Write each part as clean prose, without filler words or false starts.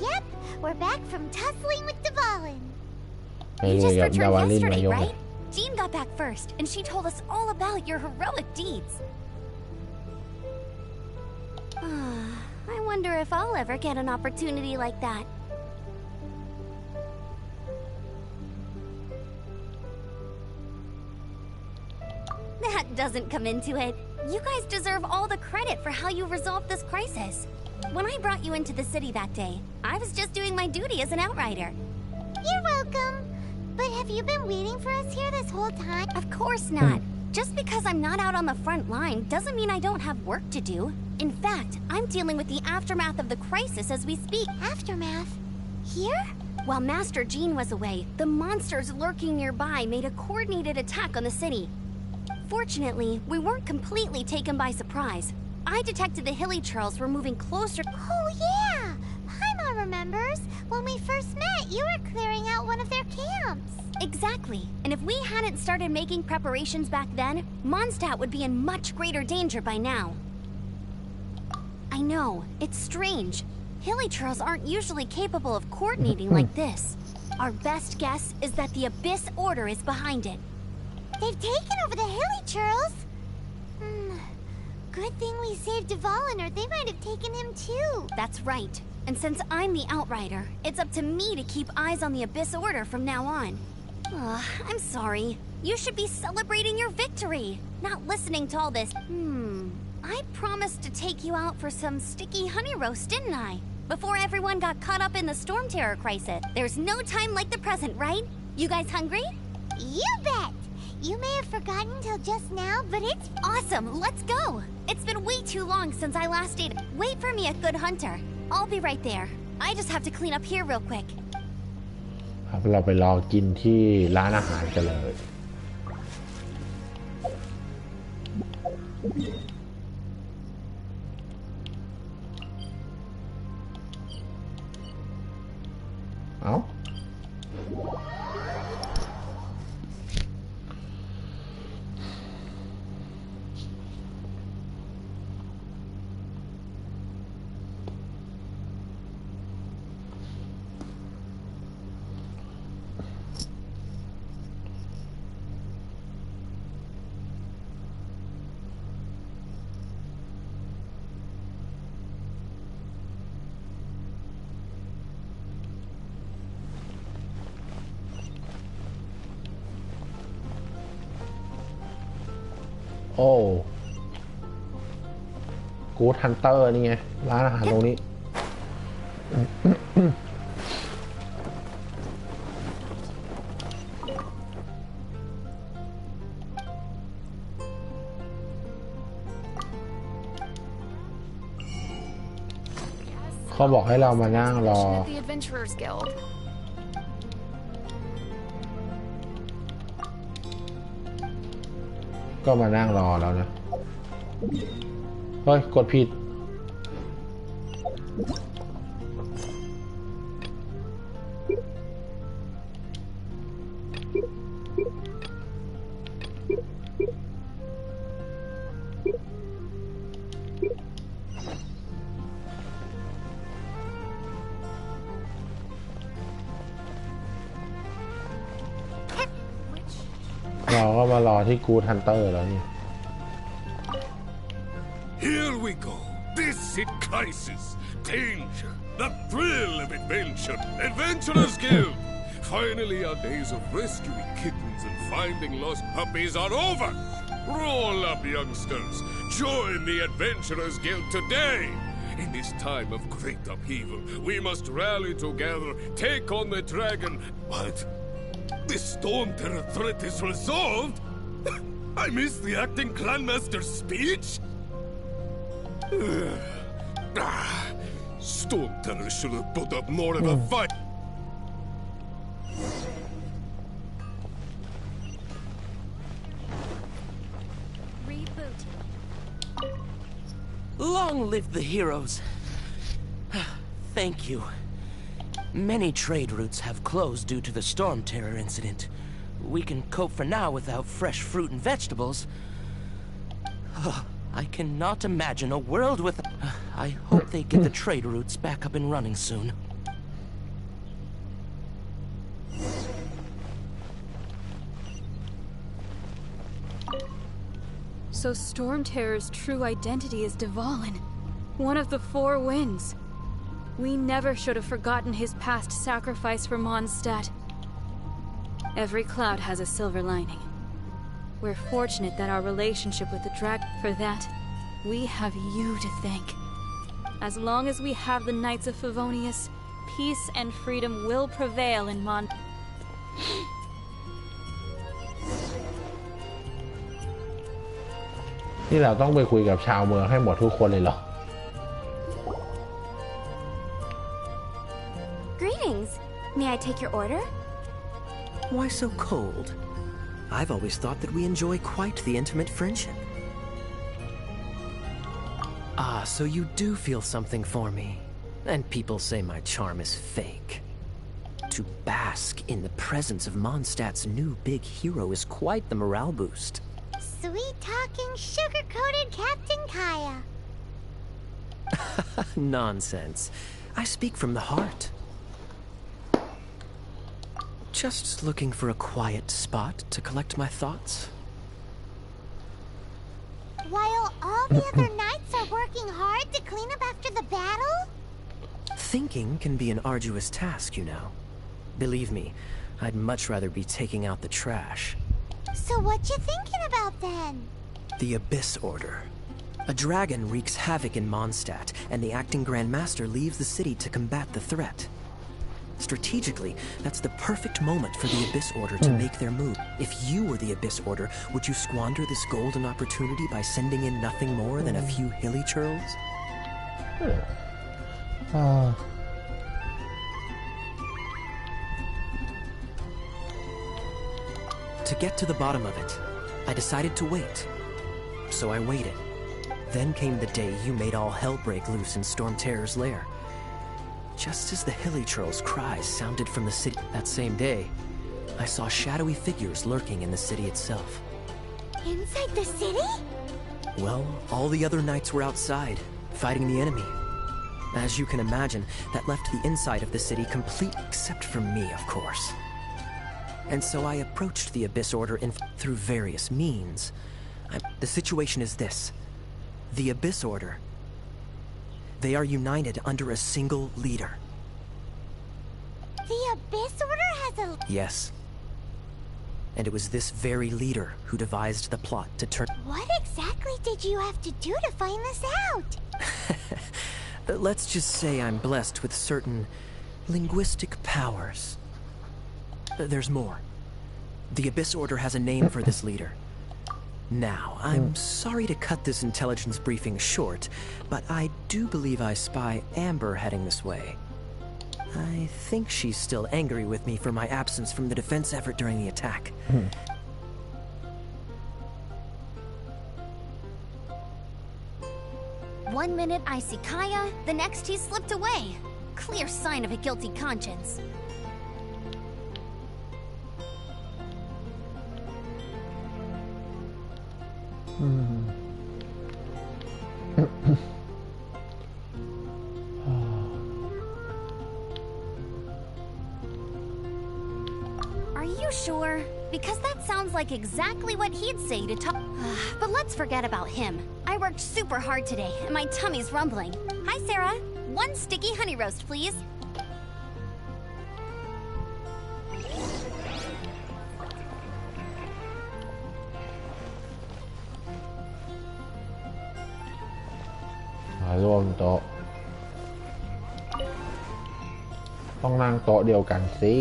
Yep, we're back from tussling with Dvalin. ไปเลยกับดาวาลินมายกเลย Jean got back first, and she told us all about your heroic deeds. I wonder if I'll ever get an opportunity like that. That doesn't come into it. You guys deserve all the credit for how you resolved this crisis. When I brought you into the city that day, I was just doing my duty as an outrider. You're welcome. But have you been waiting for us here this whole time? Of course not. Just because I'm not out on the front line doesn't mean I don't have work to do. In fact, I'm dealing with the aftermath of the crisis as we speak. Aftermath? Here? While Master Jean was away, the monsters lurking nearby made a coordinated attack on the city. Fortunately, we weren't completely taken by surprise. I detected the hilly churls were moving closer. Oh yeah! Paimon remembers. When we first met, you were clearing out one of their camps. Exactly. And if we hadn't started making preparations back then, Mondstadt would be in much greater danger by now. I know, it's strange. Hilly churls aren't usually capable of coordinating like this. Our best guess is that the Abyss Order is behind it. They've taken over the hilly churls. Good thing we saved Dvalin, or they might have taken him too. That's right. And since I'm the outrider, it's up to me to keep eyes on the Abyss Order from now on. I'm sorry. You should be celebrating your victory, not listening to all this. I promised to take you out for some sticky honey roast, didn't I? Before everyone got caught up in the Storm Terror crisis. There's no time like the present, right? You guys hungry? You bet! You may have forgotten till just now, but it's awesome. Let's go. It's been way too long since I last ate. Wait for me at Good Hunter. I'll be right there. I just have to clean up here real quick. ครับเราไปรอกินที่ร้านอาหารกันเลยเอ้าโอ้กูดฮันเตอร์นี่ไงร้านอาหารตรงนี้เขาบอกให้เรามานั่งรอก็มานั่งรอแล้วนะเฮ้ยกดผิดเราก็มารอที่กูทันเตอร์แล้วนี่ Here we go. This is crisis. Danger. The thrill of adventure. Adventurers Guild. Finally, our days of rescuing kittens and finding lost puppies are over. Roll up, youngsters. Join the Adventurers Guild today. In this time of great upheaval, we must rally together, take on the dragon. What? The Storm Terror threat is resolved? I missed the acting clanmaster's speech? Storm Terror should have put up more of a fight. Reboot. Long live the heroes. Thank you. Many trade routes have closed due to the Storm Terror incident. We can cope for now without fresh fruit and vegetables. I cannot imagine a world with... I hope they get the trade routes back up and running soon. So Storm Terror's true identity is Dvalin, one of the Four Winds. We never should have forgotten his past sacrifice for Mondstadt. Every cloud has a silver lining. We're fortunate that our relationship with the dragon. For that, we have you to thank. As long as we have the Knights of Favonius, peace and freedom will prevail in Mon... นี่เราต้องไปคุยกับชาวเมืองให้หมดทุกคนเลยเหรอ Greetings. May I take your order? Why so cold? I've always thought that we enjoy quite the intimate friendship. Ah, so you do feel something for me. And people say my charm is fake. To bask in the presence of Mondstadt's new big hero is quite the morale boost. Sweet-talking, sugar-coated Captain Kaya. Nonsense. I speak from the heart. Just looking for a quiet spot to collect my thoughts. While all the other knights are working hard to clean up after the battle? Thinking can be an arduous task, you know. Believe me, I'd much rather be taking out the trash. So what you thinking about then? The Abyss Order. A dragon wreaks havoc in Mondstadt, and the acting Grand Master leaves the city to combat the threat. Strategically, that's the perfect moment for the Abyss Order to make their move. If you were the Abyss Order, would you squander this golden opportunity by sending in nothing more than a few hilly churls? To get to the bottom of it, I decided to wait. So I waited. Then came the day you made all hell break loose in Storm Terror's lair. Just as the hilly churls' cries sounded from the city that same day, I saw shadowy figures lurking in the city itself. Inside the city? Well, all the other knights were outside, fighting the enemy. As you can imagine, that left the inside of the city complete except for me, of course. And so I approached the Abyss Order through various means. The situation is this. The Abyss Order. They are united under a single leader. The Abyss Order has a... Yes. And it was this very leader who devised the plot to turn... What exactly did you have to do to find this out? Let's just say I'm blessed with certain linguistic powers. There's more. The Abyss Order has a name for this leader. Now, I'm sorry to cut this intelligence briefing short, but I do believe I spy Amber heading this way. I think she's still angry with me for my absence from the defense effort during the attack. 1 minute I see Kaya, the next he's slipped away. Clear sign of a guilty conscience. Are you sure? Because that sounds like exactly what he'd say to talk. But let's forget about him. I worked super hard today, and my tummy's rumbling. Hi, Sarah. 1 sticky honey roast, please.รวมโต๊ะต้องนั่งโต๊ะเดียวกันสิ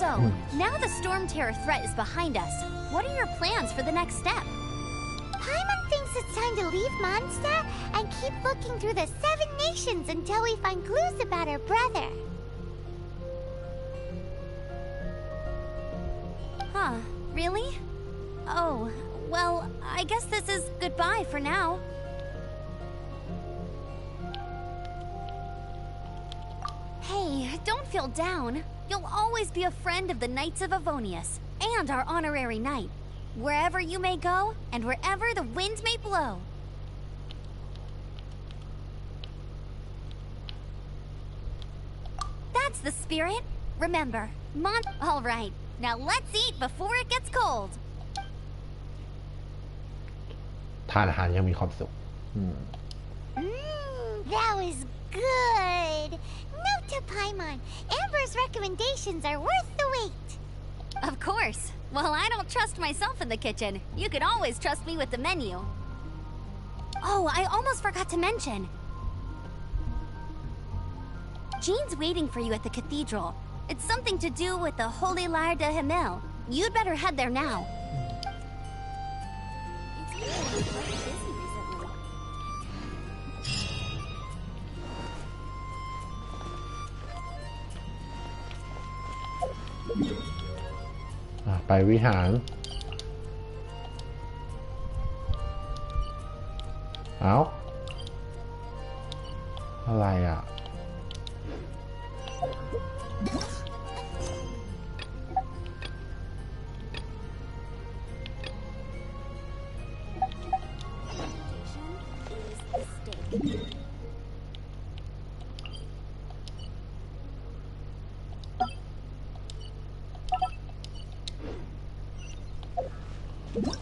So, now the Storm Terror threat is behind us. What are your plans for the next step? Paimon thinks it's time to leave Mondstadt and keep looking through the 7 nations until we find clues about her brother. Huh, really? Oh, well, I guess this is goodbye for now. Hey, don't feel down. You'll always be a friend of the Knights of Avonius, and our honorary knight. Wherever you may go, and wherever the wind may blow. That's the spirit. Remember, All right, Now let's eat before it gets cold. ทานอาหารยังมีความสุข That was good. Note to Paimon, Amber's recommendations are worth the wait. Of course. Well, I don't trust myself in the kitchen. You can always trust me with the menu. Oh, I almost forgot to mention. Jean's waiting for you at the cathedral. It's something to do with the Holy Lyre de Himmel. You'd better head there now. It's been quite busy recently. ไปวิหาร เอาอะไรอ่ะ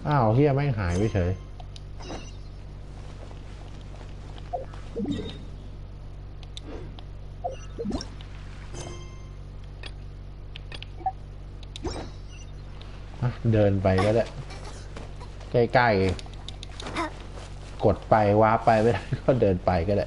อ้าวเฮียแม่งหายไปเฉยเดินไปก็ได้ใกล้ๆกดไปว้าไปไม่ได้ก็เดินไปก็ได้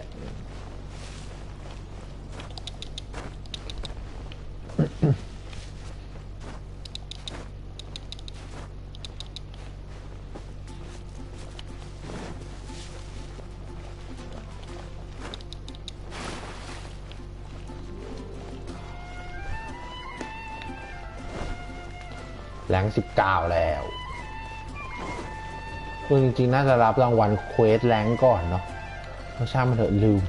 แรง19แล้วจริงๆน่าจะรับรางวัลเควสแรงก่อนเนาะไม่ใช่มันเถอะลืม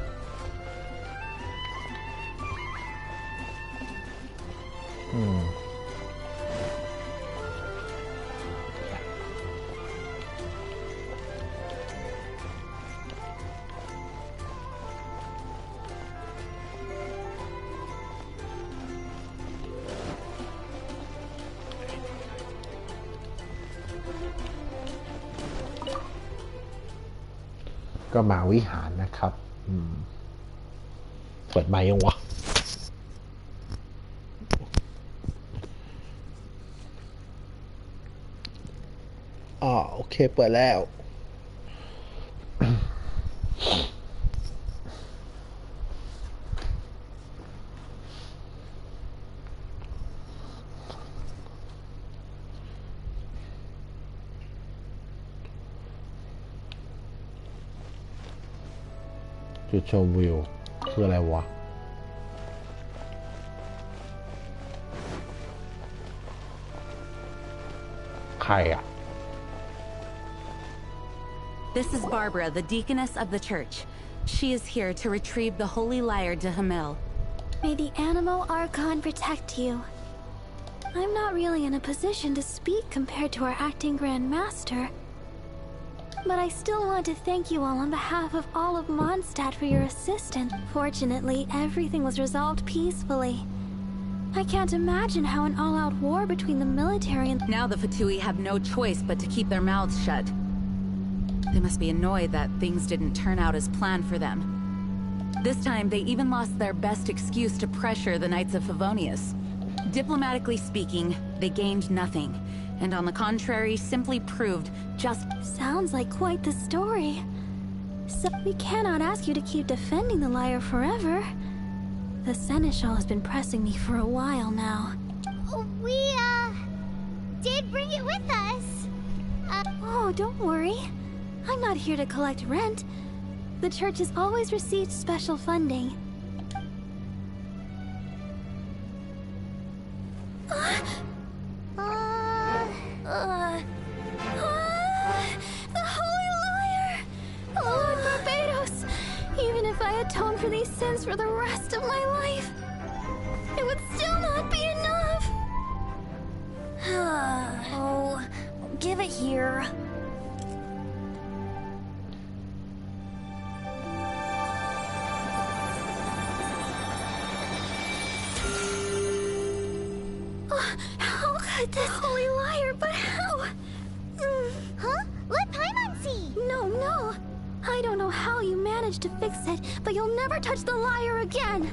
ก็มาวิหารนะครับเปิดไมค์ยังวะโอเคเปิดแล้วจุดชมวิวคืออะไรวะใครอ่ะ This is Barbara, the deaconess of the church. She is here to retrieve the Holy Lyre de Himmel. May the Animal Archon protect you. I'm not really in a position to speak compared to our acting Grand Master. But I still want to thank you all on behalf of all of Mondstadt for your assistance. Fortunately, everything was resolved peacefully. I can't imagine how an all-out war between the military and... Now the Fatui have no choice but to keep their mouths shut. They must be annoyed that things didn't turn out as planned for them. This time, they even lost their best excuse to pressure the Knights of Favonius. Diplomatically speaking, they gained nothing. And on the contrary, simply proved just... Sounds like quite the story. So we cannot ask you to keep defending the lyre forever. The Seneschal has been pressing me for a while now. We, did bring it with us. Oh, don't worry. I'm not here to collect rent. The church has always received special funding. The Holy Lyre! Lord Barbados! Even if I atone for these sins for the rest of my life, it would still not be enough! Oh, give it here. How The holy liar, but how? Huh? Let Paimon see! No. I don't know how you managed to fix it, but you'll never touch the lyre again.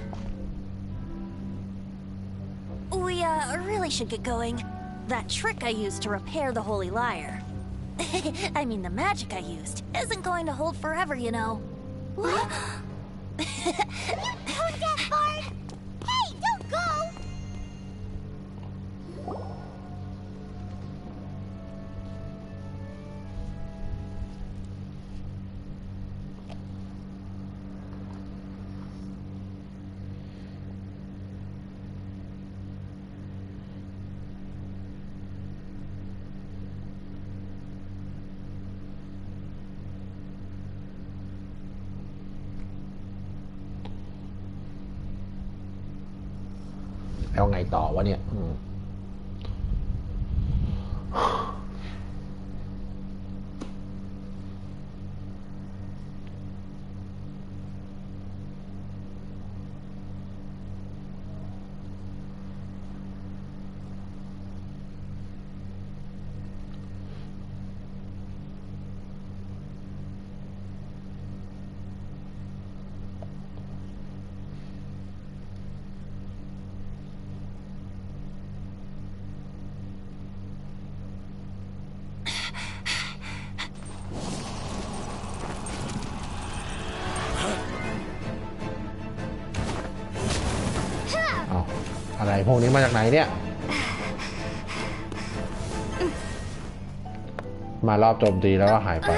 We, really should get going. That trick I used to repair the holy lyre. I mean, the magic I used isn't going to hold forever, you know. What? You tone-deaf bard! Hey, don't go!แล้วไงต่อวะเนี่ยอะไรพวกนี้มาจากไหนเนี่ยมารอบโจมตีแล้วก็หายไป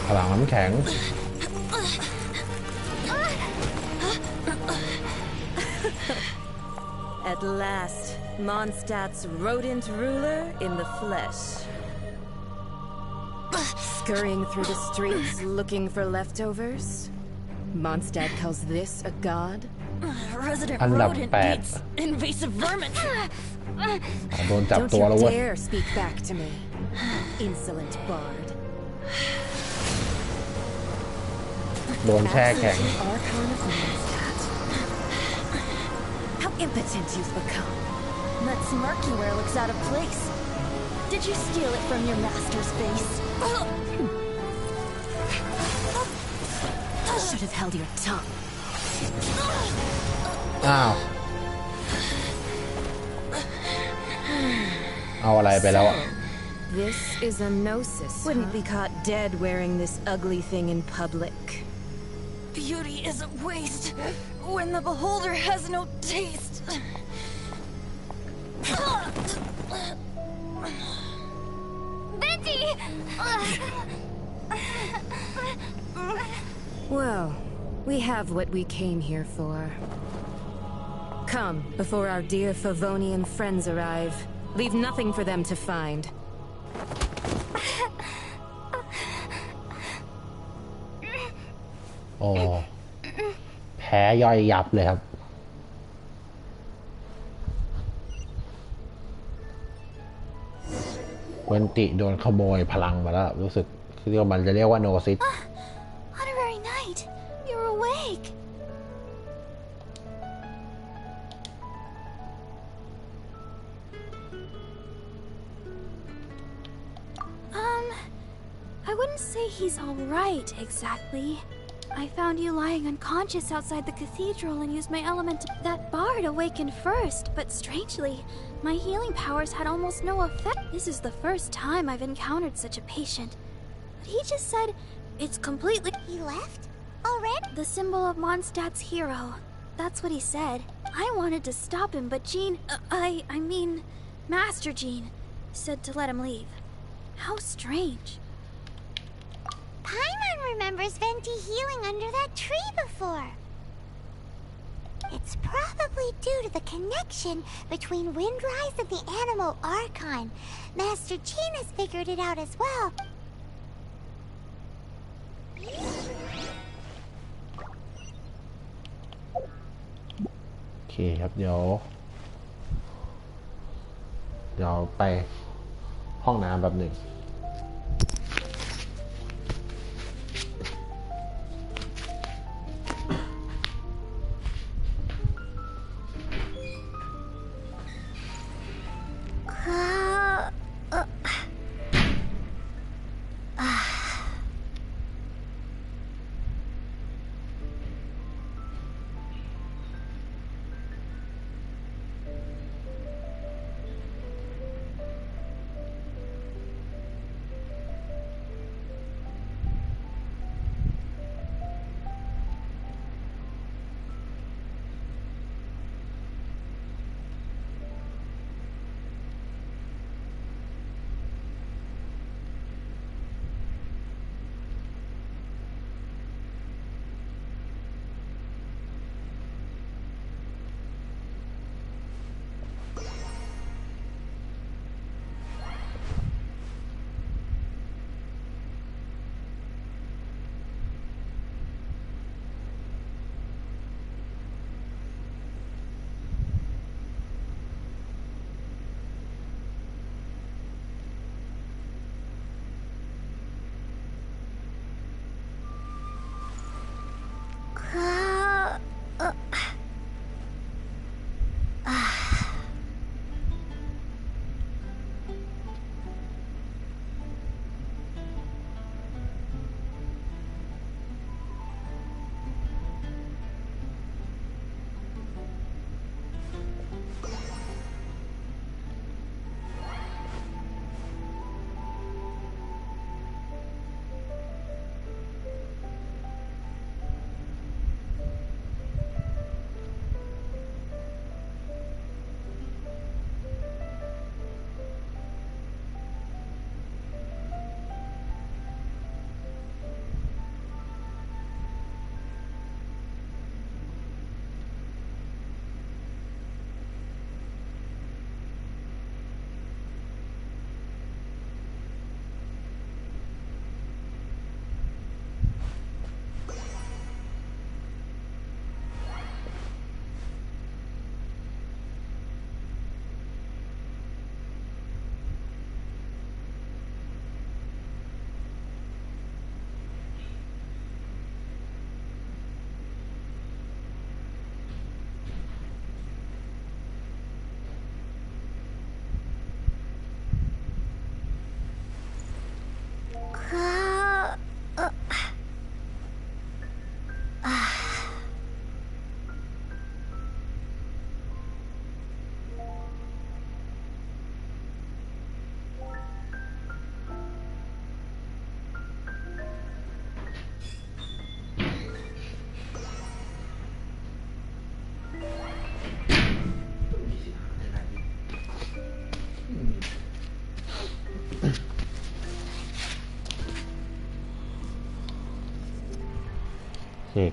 พลังน้ำแข็ง At last, Mondstadt's rodent ruler in the flesh. Scurrying through the streets looking for leftovers. Mondstadt calls this a god? Resident อันดับ rodent 8 beats invasive vermin. โดนจับ Don't ตัวแล้ว you เว้ย dare speak back to me, insolent bard. โดนแช่แข็ง Absent Archon of Mondstadt. How impotent you've become. That smirky wear looks out of place. Did you steal it from your master's face? Should have held your tongue. อ้าวเอาอะไรไปแล้วอะ This is a gnosis. Wouldn't be caught dead wearing this ugly thing in public. Beauty isn't waste when the beholder has no taste. Venti! Well, we have what we came here for. Come, before our dear Favonian friends arrive. Leave nothing for them to find. โอ้แพ้ย่อยยับเลยครับเวนติโดนขโมยพลังมาแล้วรู้สึกที่มันจะเรียกว่าโนซิส Honorary Knight, you're awake. I wouldn't say he's all right, exactly. I found you lying unconscious outside the cathedral and used my element. That bard awakened first, but strangely, my healing powers had almost no effect. This is the first time I've encountered such a patient. But he just said, it's completely— He left? Already? The symbol of Mondstadt's hero. That's what he said. I wanted to stop him, but Jean— I mean, Master Jean said to let him leave. How strange. Paimon remembers Venti healing under that tree before. It's probably due to the connection between Windrise and the Animal Archon. Master Jean has figured it out as well. โอเคครับเดี๋ยวไปห้องน้ำแบบหนึ่ง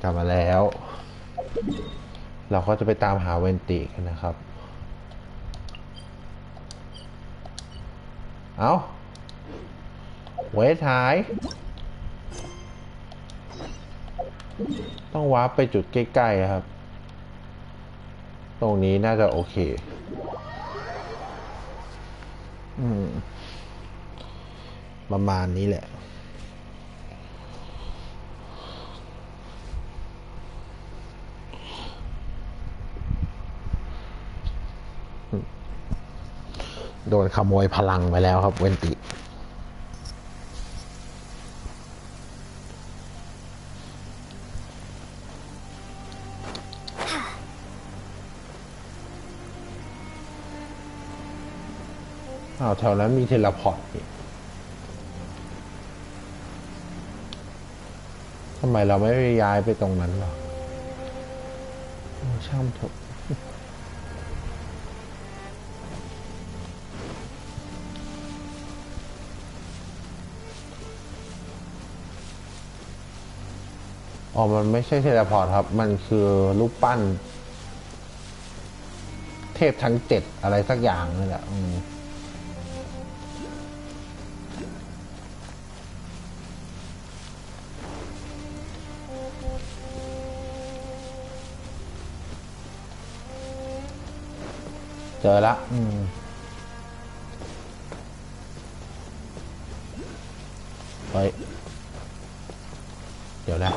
กลับมาแล้ว เราก็จะไปตามหาเวนติกันนะครับเอาเวทหายต้องวาร์ปไปจุดใกล้ๆครับ ตรงนี้น่าจะโอเคประมาณนี้แหละโดนขโมยพลังไปแล้วครับเวนติแถวนั้นมีเทเลพอร์ตนี่ทำไมเราไม่ย้ายไปตรงนั้นหรอช่างเถอะมันไม่ใช่เทเลพอร์ตครับ มันคือรูปปั้นเทพทั้ง7อะไรสักอย่างนี่แหละเจอละเฮ้ยเดี๋ยวนะ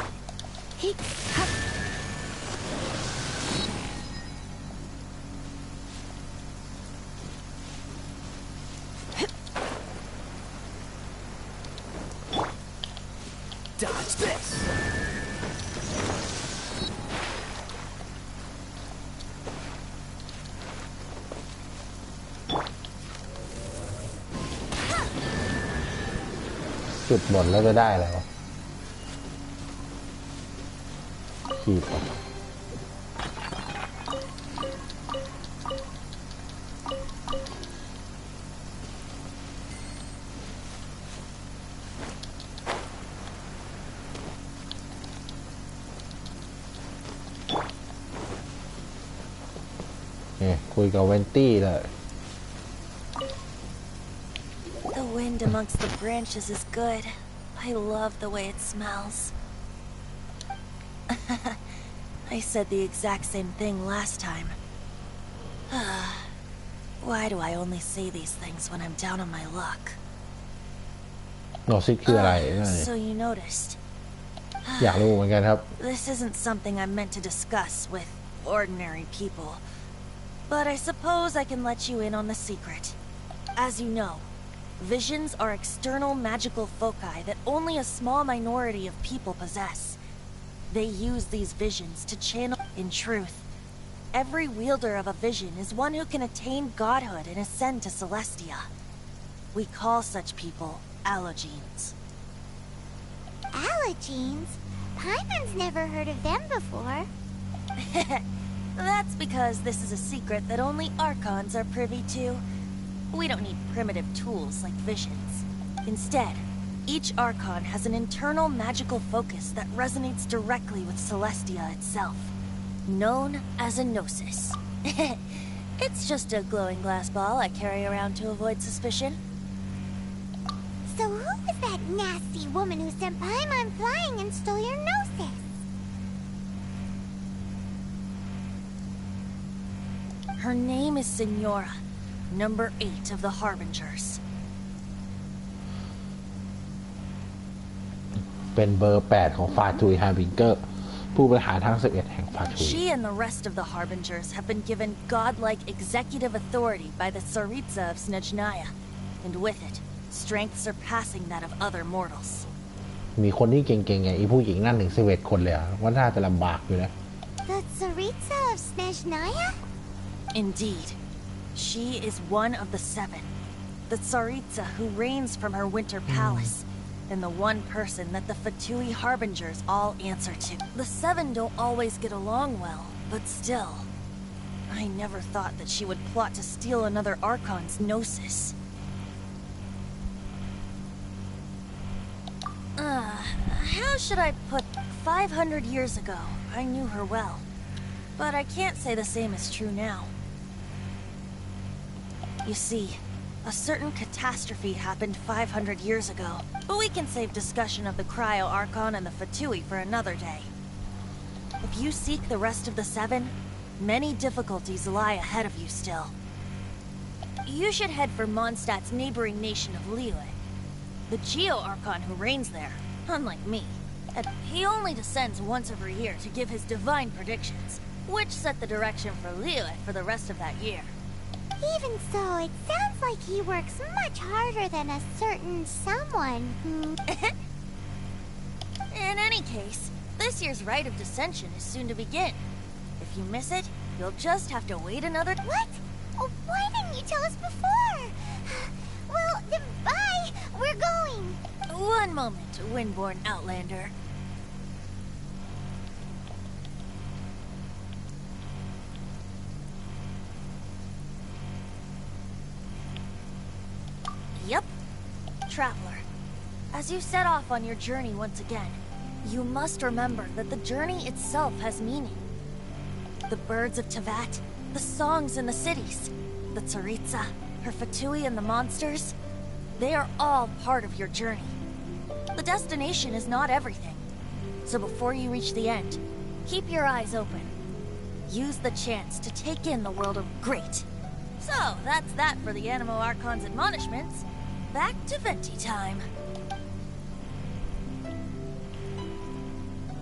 Dodge this. จุดหมดแล้วจะได้แล้วขีดออกคุยกับเวนตี้เลย The wind amongst the branches is good. I love the way it smells. I said the exact same thing last time. Why do I only say these things when I'm down on my luck? โนซิกคืออะไร So you noticed. อยากรู้เหมือนกันครับ This isn't something I'm meant to discuss with ordinary people. But I suppose I can let you in on the secret. As you know, visions are external magical foci that only a small minority of people possess. They use these visions to channel. In truth, every wielder of a vision is one who can attain godhood and ascend to Celestia. We call such people allogenes. Allogenes? Paimon's never heard of them before. That's because this is a secret that only Archons are privy to. We don't need primitive tools like visions. Instead, each Archon has an internal magical focus that resonates directly with Celestia itself, known as a gnosis. It's just a glowing glass ball I carry around to avoid suspicion. So who was that nasty woman who sent Paimon flying and stole your gnosis? Her name is Signora, number 8 of the Harbingers. เป็นเบอร์8ของฟาทุยฮาร์บิงเกอร์ผู้บริหารทั้ง11แห่งฟาทุย She and the rest of the Harbingers have been given godlike executive authority by the Tsaritsa of Snezhnaya, and with it, strength surpassing that of other mortals. มีคนที่เก่งๆไงอีผู้หญิงนั่นถึง11คนเลยว่าน่าจะลำบากอยู่นะ The Tsaritsa of Snezhnaya? Indeed. She is one of the 7, the Tsaritsa who reigns from her winter palace, and the one person that the Fatui Harbingers all answer to. The 7 don't always get along well, but still. I never thought that she would plot to steal another Archon's gnosis. How should I put 500 years ago, I knew her well. But I can't say the same is true now. You see, a certain catastrophe happened 500 years ago, but we can save discussion of the Cryo Archon and the Fatui for another day. If you seek the rest of the Seven, many difficulties lie ahead of you still. You should head for Mondstadt's neighboring nation of Liyue. The Geo Archon who reigns there, unlike me, he only descends once every year to give his divine predictions, which set the direction for Liyue for the rest of that year. Even so, it sounds like he works much harder than a certain someone who... In any case, this year's Rite of Descension is soon to begin. If you miss it, you'll just have to wait another... What? Oh, why didn't you tell us before? Well, then bye! We're going! One moment, Windborn Outlander. Yep. Traveler, as you set off on your journey once again, you must remember that the journey itself has meaning. The birds of Tevat, the songs in the cities, the Tsaritsa, her Fatui and the monsters, they are all part of your journey. The destination is not everything. So before you reach the end, keep your eyes open. Use the chance to take in the world of great. So, that's that for the Animo Archon's admonishments. Back to Venti time.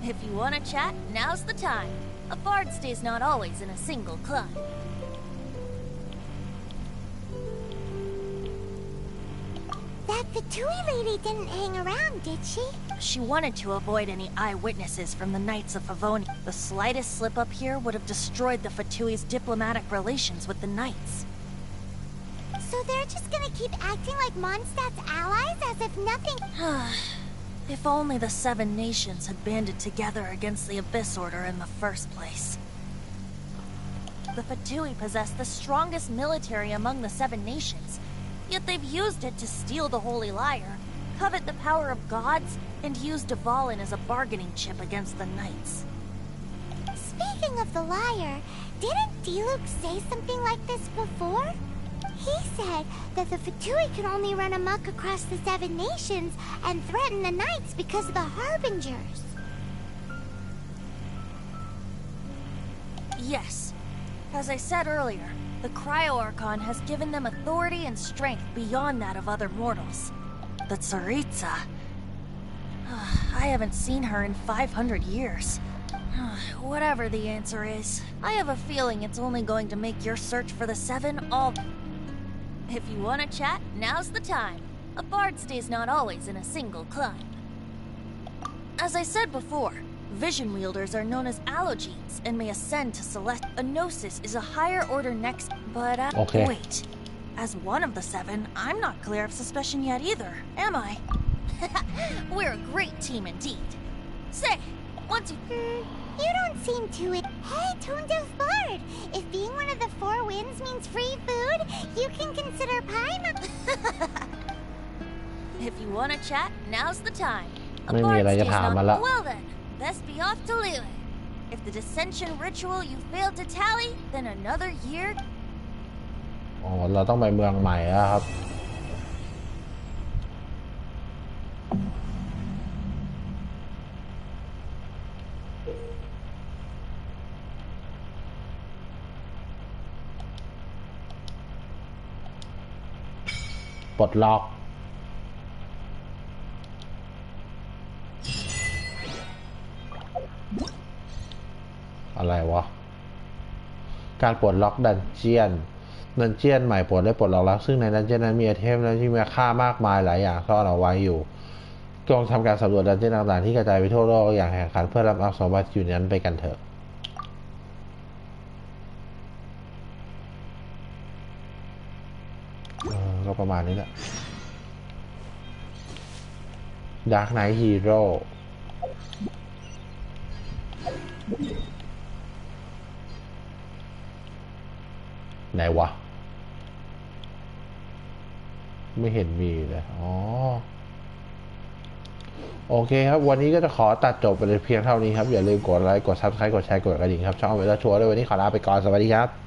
If you want to chat, now's the time. A bard stays not always in a single climb. That Fatui lady didn't hang around, did she? She wanted to avoid any eyewitnesses from the Knights of Favonia. The slightest slip-up here would have destroyed the Fatui's diplomatic relations with the Knights. So they're just gonna keep acting like Mondstadt's allies as if nothing... If only the Seven Nations had banded together against the Abyss Order in the first place. The Fatui possess the strongest military among the Seven Nations, yet they've used it to steal the Holy Lyre, covet the power of gods, and use Dvalin as a bargaining chip against the Knights. Speaking of the Lyre, didn't Diluc say something like this before? He said that the Fatui could only run amok across the Seven Nations and threaten the Knights because of the Harbingers. Yes. As I said earlier, the Cryo Archon has given them authority and strength beyond that of other mortals. The Tsaritsa... I haven't seen her in 500 years. Whatever the answer is, I have a feeling it's only going to make your search for the Seven all... If you want to chat, now's the time. A bard stays not always in a single climb. As I said before, vision wielders are known as allogenes and may ascend to Celeste. A gnosis is a higher order next... But, okay. Wait. As one of the Seven, I'm not clear of suspicion yet either, am I? We're a great team indeed. Say, once you... You don't seem to it. Hey, Tone Deaf Bard! If being one of the Four Winds means free food, you can consider pie... If you want to chat, now's the time. A ไม่มี bard อะไรจะ stays ถาม not... มาละ Well then, best be off to Liyue. If the dissension ritual you failed to tally, then another year... อ๋อเราต้องไปเมืองใหม่แล้วครับปลดล็อกอะไรวะการปลดล็อกดันเจียนใหม่ปลดได้ปลดล็อกแล้วซึ่งในดันเจียนนั้นมีไอเทมที่มีค่ามากมายหลายอย่างซ่อนเอาไว้อยู่จงทำการสำรวจดันเจียนต่างๆที่กระจายไปทั่วโลกอย่างแข่งขันเพื่อรับเอาสมบัติอยู่ในนั้นไปกันเถอะก็ประมาณนี้แหละ Dark Knight Hero ไหนวะไม่เห็นมีเลยอ๋อ โอเคครับวันนี้ก็จะขอตัดจบไปเลยเพียงเท่านี้ครับอย่าลืมกดไลค์กด Subscribe กดแชร์กดกระดิ่งครับช่องเวลาทัวร์ด้วยวันนี้ขอลาไปก่อนสวัสดีครับ